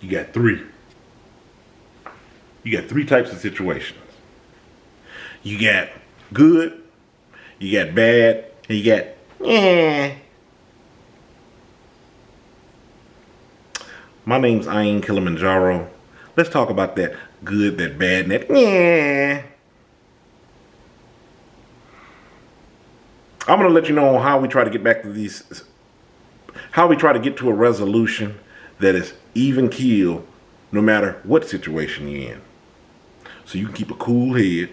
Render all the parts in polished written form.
You got three. You got three types of situations. You got good, you got bad, and you got My name's Kilimanjaro. Let's talk about that good, that bad, and that I'm gonna let you know how we try to get back to these, how we try to get to a resolution that is even keel no matter what situation you're in. So you can keep a cool head.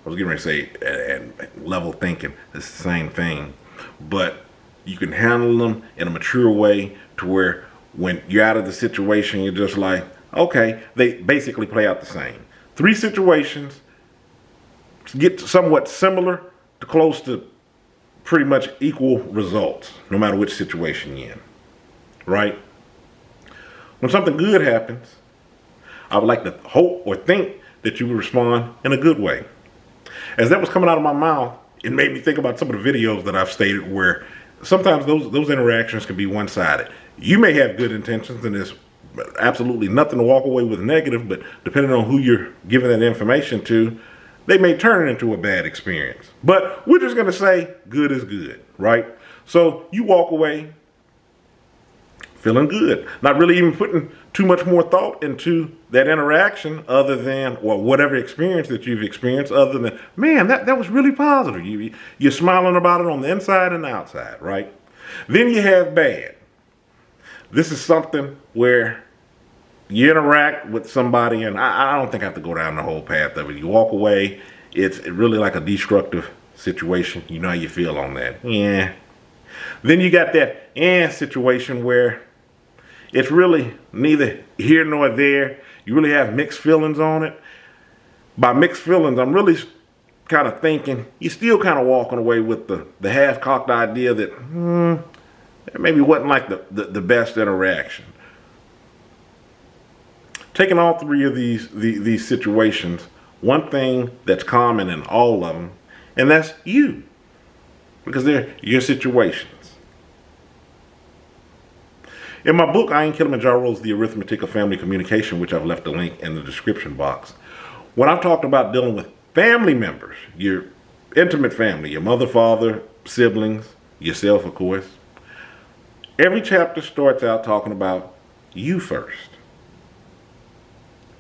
I was getting ready to say, and level thinking, it's the same thing. But you can handle them in a mature way to where when you're out of the situation, you're just like, okay, they basically play out the same. Three situations get somewhat similar to close to pretty much equal results, no matter which situation you're in, right? When something good happens, I would like to hope or think that you would respond in a good way. As that was coming out of my mouth, it made me think about some of the videos that I've stated where sometimes those interactions can be one-sided. You may have good intentions and there's absolutely nothing to walk away with negative, but depending on who you're giving that information to, they may turn it into a bad experience. But we're just going to say good is good, right? So you walk away feeling good, not really even putting too much more thought into that interaction other than, or whatever experience that you've experienced other than, man, that was really positive. You're smiling about it on the inside and the outside, right? Then you have bad. This is something where you interact with somebody, and I don't think I have to go down the whole path of it. You walk away, it's really like a destructive situation. You know how you feel on that. Yeah. Then you got that situation where it's really neither here nor there. You really have mixed feelings on it. By mixed feelings, I'm really kind of thinking you're still kind of walking away with the half-cocked idea that it maybe wasn't like the best interaction. Taking all three of these situations, one thing that's common in all of them, and that's you, because they're your situations. In my book, Kilimanjaro's The Arithmetic of Family Communication, which I've left a link in the description box, when I've talked about dealing with family members, your intimate family, your mother, father, siblings, yourself, of course, every chapter starts out talking about you first.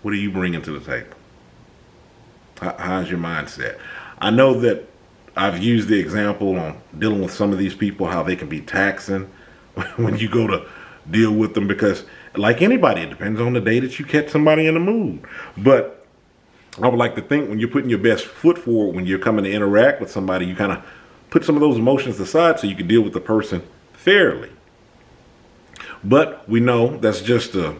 What are you bringing to the table? How's your mindset? I know that I've used the example on dealing with some of these people, how they can be taxing when you go to deal with them, because like anybody, it depends on the day that you catch somebody in the mood. But I would like to think when you're putting your best foot forward, when you're coming to interact with somebody, you kind of put some of those emotions aside so you can deal with the person fairly. But we know that's just a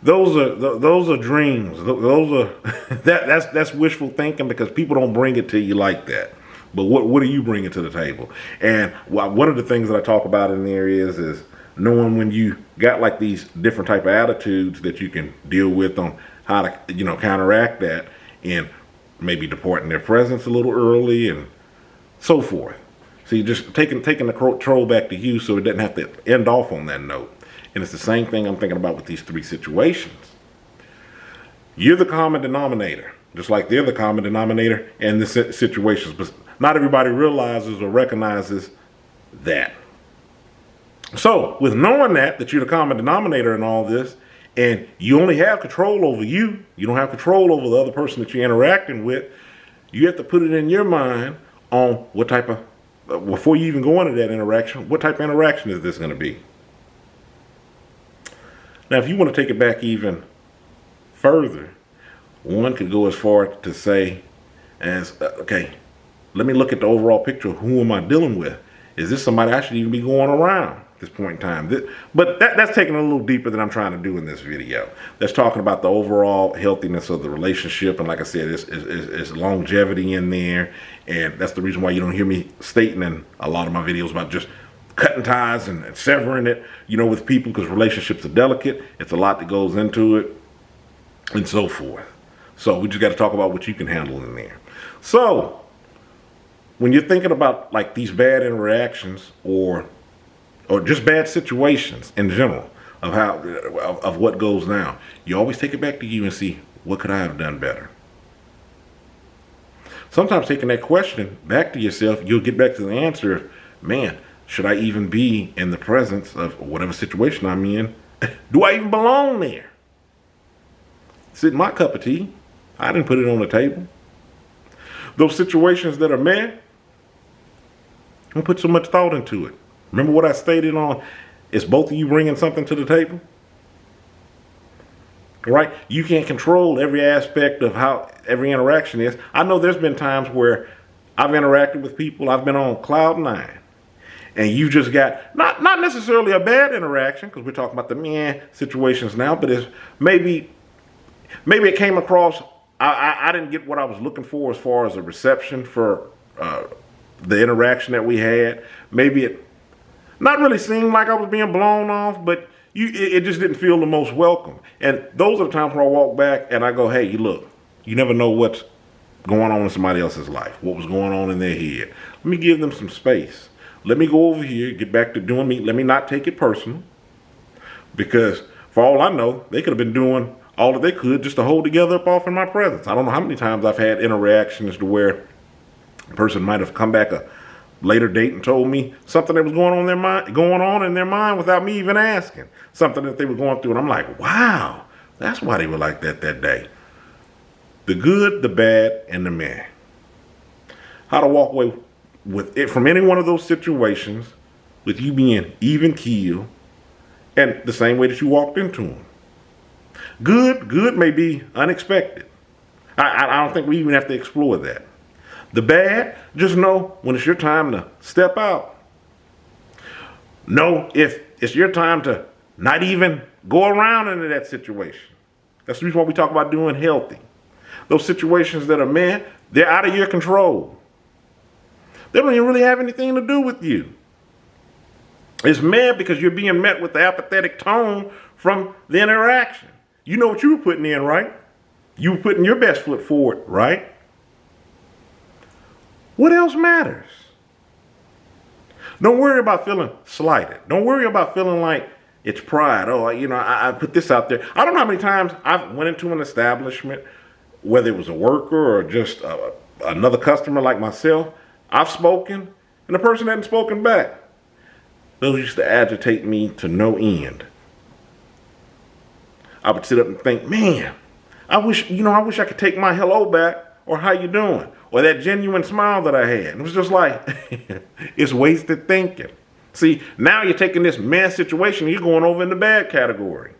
those are dreams. Those are that's wishful thinking, because people don't bring it to you like that. But what are you bringing to the table? And one of the things that I talk about in there is knowing when you got like these different type of attitudes that you can deal with on how to counteract that, and maybe departing their presence a little early and so forth. So you're just taking the control back to you, so it doesn't have to end off on that note. And it's the same thing I'm thinking about with these three situations. You're the common denominator, just like they're the common denominator in the situations. But not everybody realizes or recognizes that. So with knowing that you're the common denominator in all this, and you only have control over you don't have control over the other person that you're interacting with, you have to put it in your mind on what type of, before you even go into that interaction, what type of interaction is this going to be? Now, if you want to take it back even further, one could go as far to say as, okay, let me look at the overall picture of who am I dealing with. Is this somebody I should even be going around at this point in time? But that's taking a little deeper than I'm trying to do in this video. That's talking about the overall healthiness of the relationship. And like I said, it's longevity in there. And that's the reason why you don't hear me stating in a lot of my videos about just cutting ties and severing it, with people, because relationships are delicate. It's a lot that goes into it and so forth. So we just got to talk about what you can handle in there. So when you're thinking about like these bad interactions or or just bad situations in general of how of what goes down, you always take it back to you and see, what could I have done better? Sometimes taking that question back to yourself, you'll get back to the answer of, man, should I even be in the presence of whatever situation I'm in? Do I even belong there? It's in my cup of tea. I didn't put it on the table. Those situations that are meh, don't put so much thought into it. Remember what I stated on, it's both of you bringing something to the table? Right? You can't control every aspect of how every interaction is. I know there's been times where I've interacted with people, I've been on cloud nine, and you just got, not necessarily a bad interaction, because we're talking about the meh situations now, but it's maybe it came across, I didn't get what I was looking for as far as a reception for the interaction that we had. Maybe it not really seemed like I was being blown off, but it just didn't feel the most welcome. And those are the times where I walk back and I go, hey, you look, you never know what's going on in somebody else's life, what was going on in their head. Let me give them some space. Let me go over here, get back to doing me. Let me not take it personal, because for all I know, they could have been doing all that they could just to hold together up off in my presence. I don't know how many times I've had interactions to where a person might have come back a later date and told me something that was going on in their mind without me even asking, something that they were going through, and I'm like, wow, that's why they were like that day. The good, the bad, and the meh. How to walk away with it from any one of those situations with you being even keel, and the same way that you walked into them. Good may be unexpected. I don't think we even have to explore that. The bad, just know when it's your time to step out. Know if it's your time to not even go around into that situation. That's the reason why we talk about doing healthy. Those situations that are meh, they're out of your control. They don't even really have anything to do with you. It's meh because you're being met with the apathetic tone from the interaction. You know what you were putting in, right? You were putting your best foot forward, right? What else matters? Don't worry about feeling slighted. Don't worry about feeling like it's pride. Oh, I put this out there. I don't know how many times I've went into an establishment, whether it was a worker or just another customer like myself. I've spoken, and the person hadn't spoken back. Those used to agitate me to no end. I would sit up and think, man, I wish I could take my hello back, or how you doing, or that genuine smile that I had. It was just like, it's wasted thinking. See, now you're taking this meh situation, you're going over in the bad category.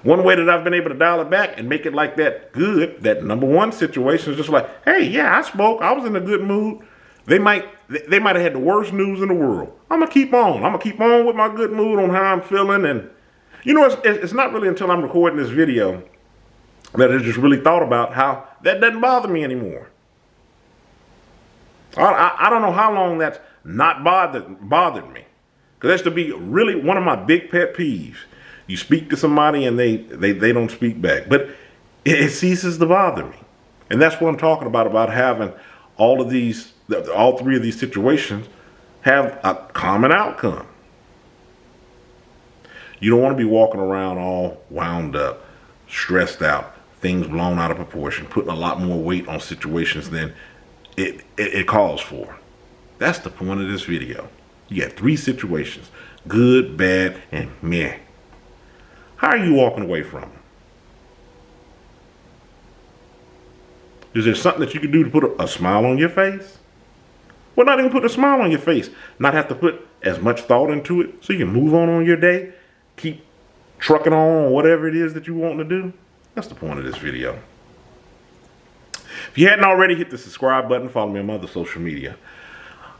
One way that I've been able to dial it back and make it like that good, that number one situation is just like, hey, yeah, I spoke, I was in a good mood. They might have had the worst news in the world. I'm gonna keep on with my good mood on how I'm feeling. And it's not really until I'm recording this video that I just really thought about how that doesn't bother me anymore. I don't know how long that's not bothered me. Because that's to be really one of my big pet peeves. You speak to somebody and they don't speak back. But it ceases to bother me. And that's what I'm talking about having all three of these situations have a common outcome. You don't want to be walking around all wound up, stressed out, things blown out of proportion, putting a lot more weight on situations than it calls for. That's the point of this video. You got three situations: good, bad, and meh. How are you walking away from them? Is there something that you can do to put a smile on your face? Well, not even put a smile on your face. Not have to put as much thought into it so you can move on your day. Keep trucking on whatever it is that you want to do. That's the point of this video. If you hadn't already, hit the subscribe button. Follow me on my other social media.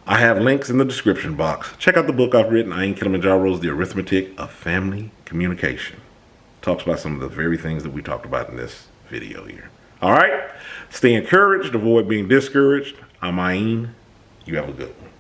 I have links in the description box. Check out the book I've written, Kilimanjaro's The Arithmetic of Family Communication. Talks about some of the very things that we talked about in this video here. All right? Stay encouraged. Avoid being discouraged. I'm Ayin. You have a good one.